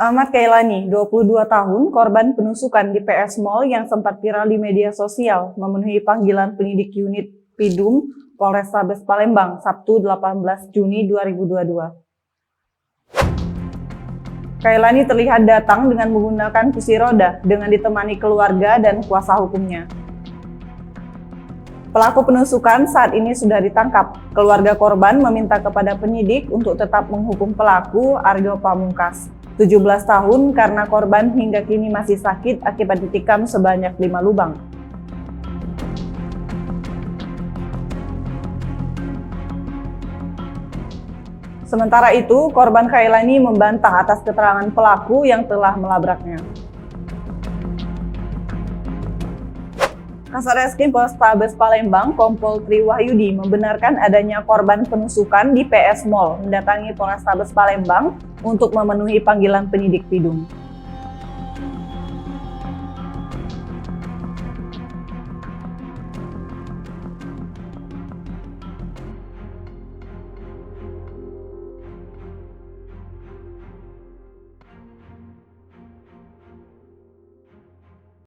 Ahmad Kailani, 22 tahun, korban penusukan di PS Mall yang sempat viral di media sosial, memenuhi panggilan penyidik unit Pidum Polrestabes Palembang, Sabtu 18 Juni 2022. Kailani terlihat datang dengan menggunakan kursi roda dengan ditemani keluarga dan kuasa hukumnya. Pelaku penusukan saat ini sudah ditangkap. Keluarga korban meminta kepada penyidik untuk tetap menghukum pelaku Aryo Pamungkas, 17 tahun, karena korban hingga kini masih sakit akibat ditikam sebanyak 5 lubang. Sementara itu, korban Kailani membantah atas keterangan pelaku yang telah melabraknya. Kasareskrim Polrestabes Palembang, Kompol Tri Wahyudi, membenarkan adanya korban penusukan di PS Mall mendatangi Polrestabes Palembang untuk memenuhi panggilan penyidik Pidum.